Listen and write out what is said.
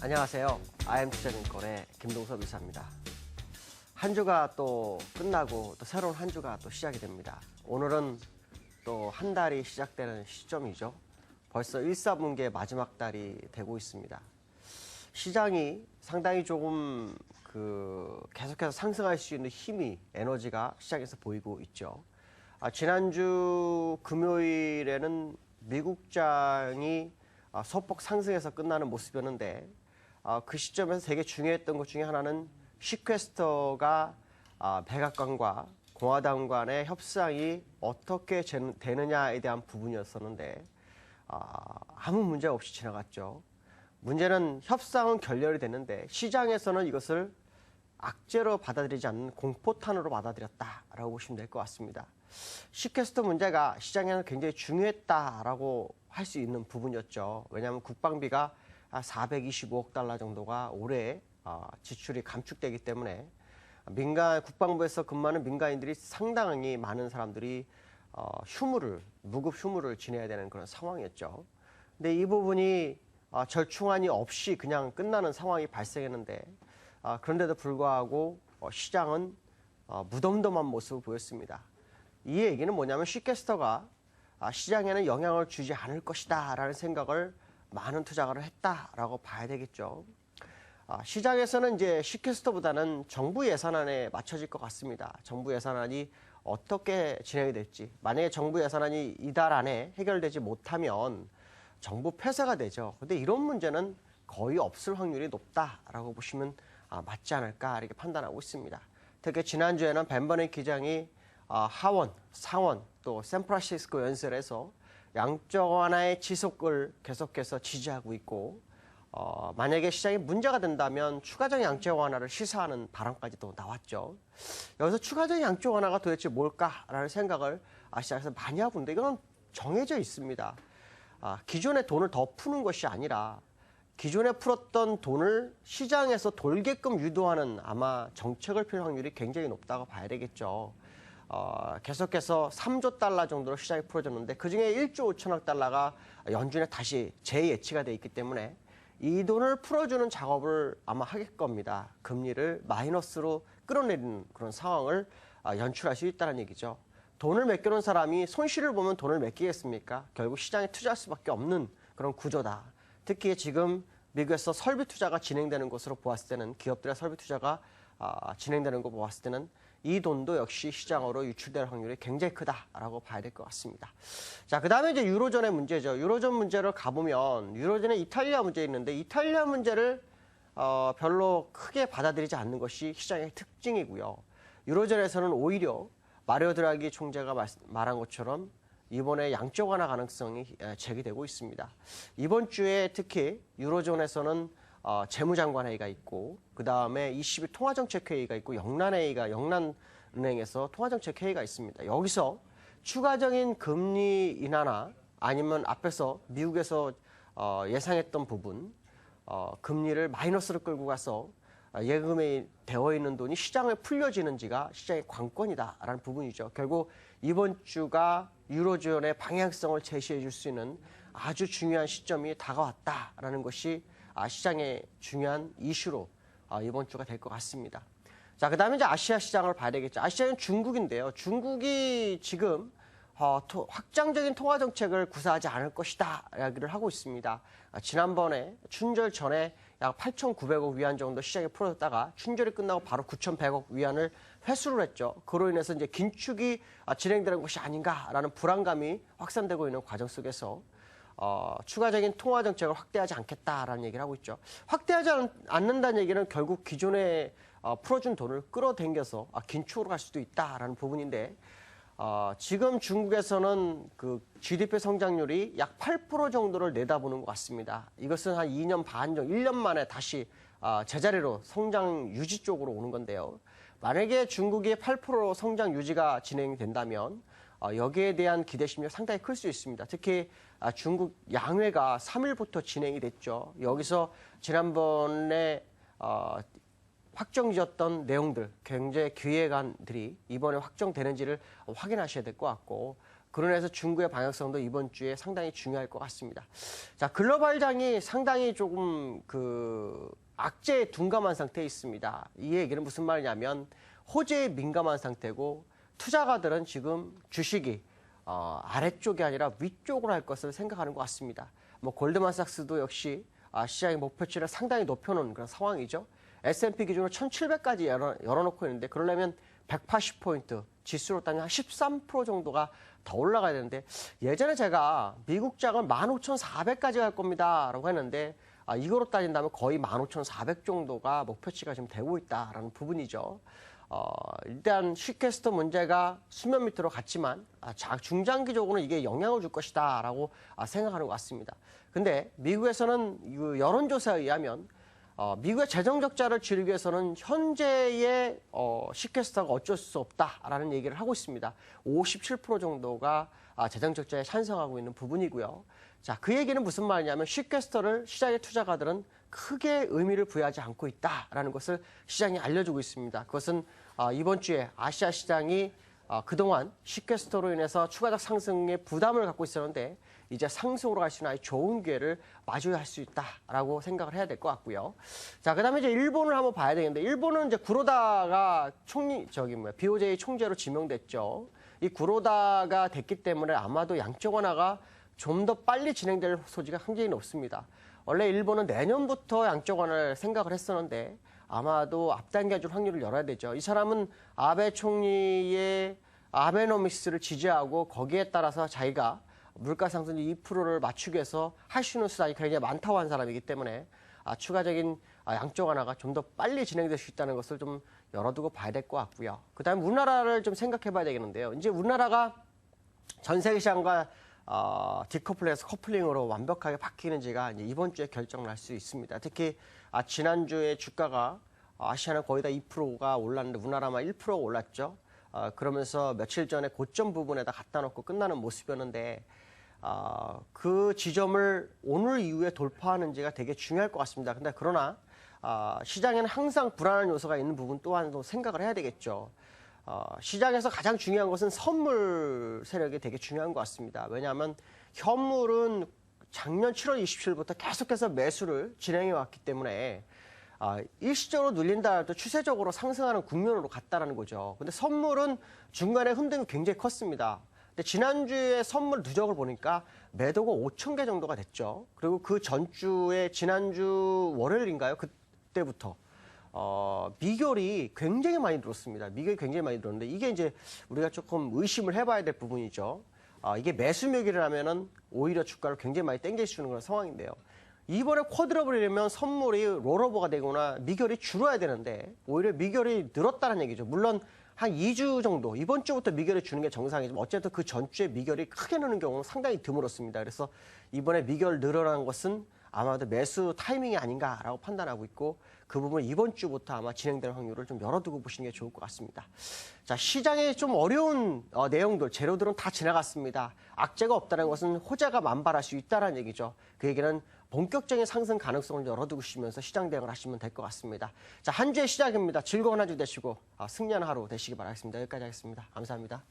안녕하세요. IM투자증권의 김동섭 이사입니다. 한 주가 또 끝나고 또 새로운 한 주가 또 시작이 됩니다. 오늘은 또 한 달이 시작되는 시점이죠. 벌써 1, 4분기의 마지막 달이 되고 있습니다. 시장이 상당히 조금 계속해서 상승할 수 있는 힘이, 에너지가 시장에서 보이고 있죠. 지난주 금요일에는 미국장이 소폭 상승해서 끝나는 모습이었는데, 그 시점에서 되게 중요했던 것 중에 하나는 시퀘스터가 백악관과 공화당 간의 협상이 어떻게 되느냐에 대한 부분이었었는데, 아무 문제 없이 지나갔죠. 문제는 협상은 결렬이 됐는데 시장에서는 이것을 악재로 받아들이지 않는 공포탄으로 받아들였다라고 보시면 될 것 같습니다. 시퀘스터 문제가 시장에는 굉장히 중요했다라고 할 수 있는 부분이었죠. 왜냐하면 국방비가 425억 달러 정도가 올해 지출이 감축되기 때문에 국방부에서 근무하는 민간인들이 상당히 많은 사람들이 무급 휴무를 지내야 되는 그런 상황이었죠. 근데 이 부분이 절충안이 없이 그냥 끝나는 상황이 발생했는데, 그런데도 불구하고 시장은 무덤덤한 모습을 보였습니다. 이 얘기는 뭐냐면 시퀘스터가 시장에는 영향을 주지 않을 것이다 라는 생각을 많은 투자가를 했다라고 봐야 되겠죠. 시장에서는 이제 시퀘스터보다는 정부 예산안에 맞춰질 것 같습니다. 정부 예산안이 어떻게 진행이 될지, 만약에 정부 예산안이 이달 안에 해결되지 못하면 정부 폐쇄가 되죠. 근데 이런 문제는 거의 없을 확률이 높다라고 보시면 맞지 않을까 이렇게 판단하고 있습니다. 특히 지난주에는 벤 버넌 기장이 하원, 상원, 또 샌프란시스코 연설에서 양적 완화의 지속을 계속해서 지지하고 있고, 만약에 시장에 문제가 된다면 추가적인 양적 완화를 시사하는 발언까지도 나왔죠. 여기서 추가적인 양적 완화가 도대체 뭘까라는 생각을 시장에서 많이 하고 있는데, 이건 정해져 있습니다. 기존의 돈을 더 푸는 것이 아니라 기존에 풀었던 돈을 시장에서 돌게끔 유도하는 아마 정책을 펼 확률이 굉장히 높다고 봐야 되겠죠. 계속해서 3조 달러 정도로 시장이 풀어졌는데 그중에 1조 5천억 달러가 연준에 다시 재예치가 돼 있기 때문에 이 돈을 풀어주는 작업을 아마 하실 겁니다. 금리를 마이너스로 끌어내리는 그런 상황을 연출할 수 있다는 얘기죠. 돈을 맡겨놓은 사람이 손실을 보면 돈을 맡기겠습니까? 결국 시장에 투자할 수밖에 없는 그런 구조다. 특히 지금 미국에서 설비 투자가 진행되는 것으로 보았을 때는, 기업들의 설비 투자가 진행되는 거 보았을 때는 이 돈도 역시 시장으로 유출될 확률이 굉장히 크다라고 봐야 될 것 같습니다. 자, 그 다음에 이제 유로존의 문제죠. 유로존 문제를 가보면 유로존에 이탈리아 문제 있는데, 이탈리아 문제를 별로 크게 받아들이지 않는 것이 시장의 특징이고요. 유로존에서는 오히려 마리오 드라기 총재가 말한 것처럼 이번에 양적 완화 가능성이 제기되고 있습니다. 이번 주에 특히 유로존에서는 재무장관 회의가 있고, 그 다음에 22 통화정책회의가 있고, 영란은행에서 통화정책회의가 있습니다. 여기서 추가적인 금리 인하나 아니면 앞에서 미국에서 예상했던 부분, 금리를 마이너스로 끌고 가서 예금에 되어 있는 돈이 시장에 풀려지는지가 시장의 관건이다라는 부분이죠. 결국 이번 주가 유로존의 방향성을 제시해 줄 수 있는 아주 중요한 시점이 다가왔다라는 것이 시장의 중요한 이슈로 이번 주가 될 것 같습니다. 자, 그 다음에 이제 아시아 시장을 봐야 되겠죠. 아시아는 중국인데요. 중국이 지금 확장적인 통화 정책을 구사하지 않을 것이다 이야기를 하고 있습니다. 지난번에 춘절 전에 약 8,900억 위안 정도 시장에 풀어졌다가 춘절이 끝나고 바로 9,100억 위안을 회수를 했죠. 그로 인해서 이제 긴축이 진행되는 것이 아닌가라는 불안감이 확산되고 있는 과정 속에서 추가적인 통화 정책을 확대하지 않겠다라는 얘기를 하고 있죠. 확대하지 않는다는 얘기는 결국 기존에 풀어준 돈을 끌어당겨서 긴축으로 갈 수도 있다라는 부분인데, 지금 중국에서는 그 GDP 성장률이 약 8% 정도를 내다보는 것 같습니다. 이것은 한 2년 반 정도, 1년 만에 다시 제자리로 성장 유지 쪽으로 오는 건데요. 만약에 중국의 8% 성장 유지가 진행된다면 여기에 대한 기대심이 상당히 클 수 있습니다. 특히 중국 양회가 3일부터 진행이 됐죠. 여기서 지난번에 확정지었던 내용들, 경제 기획안들이 이번에 확정되는지를 확인하셔야 될 것 같고, 그러면서 중국의 방향성도 이번 주에 상당히 중요할 것 같습니다. 자, 글로벌장이 상당히 조금 악재에 둔감한 상태에 있습니다. 이 얘기는 무슨 말이냐면 호재에 민감한 상태고 투자가들은 지금 주식이 아래쪽이 아니라 위쪽으로 할 것을 생각하는 것 같습니다. 뭐 골드만삭스도 역시 시장의 목표치를 상당히 높여놓은 그런 상황이죠. S&P 기준으로 1700까지 열어놓고 있는데 그러려면 180포인트, 지수로 따면 한 13% 정도가 더 올라가야 되는데 예전에 제가 미국 장은 15,400까지 갈 겁니다 라고 했는데 이거로 따진다면 거의 15,400 정도가 목표치가 지금 되고 있다라는 부분이죠. 일단 슈캐스터 문제가 수면 밑으로 갔지만 중장기적으로는 이게 영향을 줄 것이다라고 생각하는 것 같습니다. 근데 미국에서는 여론조사에 의하면 미국의 재정 적자를 줄이기 위해서는 현재의 슈캐스터가 어쩔 수 없다라는 얘기를 하고 있습니다. 57% 정도가 재정 적자에 찬성하고 있는 부분이고요. 자, 그 얘기는 무슨 말이냐면 슈캐스터를 시장의 투자가들은 크게 의미를 부여하지 않고 있다라는 것을 시장이 알려주고 있습니다. 그것은 이번 주에 아시아 시장이 그동안 슈캐스터로 인해서 추가적 상승에 부담을 갖고 있었는데 이제 상승으로 갈 수 있는 아주 좋은 기회를 마주할 수 있다라고 생각을 해야 될 것 같고요. 자, 그다음에 이제 일본을 한번 봐야 되겠는데 일본은 이제 구로다가 BOJ 총재로 지명됐죠. 이 구로다가 됐기 때문에 아마도 양적 완화가 좀 더 빨리 진행될 소지가 굉장히 높습니다. 원래 일본은 내년부터 양적 완화를 생각을 했었는데 아마도 앞당겨 줄 확률을 열어야 되죠. 이 사람은 아베 총리의 아베노믹스를 지지하고 거기에 따라서 자기가 물가 상승 2%를 맞추기 위해서 할 수 있는 수단이 굉장히 많다고 한 사람이기 때문에 추가적인 양적 완화가 좀 더 빨리 진행될 수 있다는 것을 좀 열어두고 봐야 될 것 같고요. 그다음에 우리나라를 좀 생각해 봐야 되겠는데요. 이제 우리나라가 전 세계 시장과 디커플링에서 커플링으로 완벽하게 바뀌는지가 이제 이번 주에 결정을 할 수 있습니다. 특히 지난주에 주가가 아시아는 거의 다 2%가 올랐는데 우리나라만 1%가 올랐죠. 그러면서 며칠 전에 고점 부분에다 갖다 놓고 끝나는 모습이었는데 그 지점을 오늘 이후에 돌파하는지가 되게 중요할 것 같습니다. 근데 그러나 시장에는 항상 불안한 요소가 있는 부분 또한도 생각을 해야 되겠죠. 시장에서 가장 중요한 것은 선물 세력이 되게 중요한 것 같습니다. 왜냐하면 현물은 작년 7월 27일부터 계속해서 매수를 진행해 왔기 때문에 일시적으로 눌린다 해도 추세적으로 상승하는 국면으로 갔다라는 거죠. 근데 선물은 중간에 흔들림이 굉장히 컸습니다. 근데 지난주에 선물 누적을 보니까 매도가 5천 개 정도가 됐죠. 그리고 그 전주에 지난주 월요일인가요? 그때부터 미결이 굉장히 많이 들었습니다. 미결이 굉장히 많이 들었는데 이게 이제 우리가 조금 의심을 해봐야 될 부분이죠. 이게 매수 묘기라면은 오히려 주가를 굉장히 많이 땡겨주는 그런 상황인데요. 이번에 쿼드러블이라면 선물이 롤오버가 되거나 미결이 줄어야 되는데 오히려 미결이 늘었다는 얘기죠. 물론 한 2주 정도 이번 주부터 미결이 주는 게 정상이지만 어쨌든 그 전주에 미결이 크게 느는 경우는 상당히 드물었습니다. 그래서 이번에 미결 늘어나는 것은 아마도 매수 타이밍이 아닌가라고 판단하고 있고 그 부분 이번 주부터 아마 진행될 확률을 좀 열어두고 보시는 게 좋을 것 같습니다. 자, 시장에 좀 어려운 내용들, 재료들은 다 지나갔습니다. 악재가 없다는 것은 호재가 만발할 수 있다는 얘기죠. 그 얘기는 본격적인 상승 가능성을 열어두시면서 시장 대응을 하시면 될 것 같습니다. 자, 한 주의 시작입니다. 즐거운 한 주 되시고 승리하는 하루 되시기 바라겠습니다. 여기까지 하겠습니다. 감사합니다.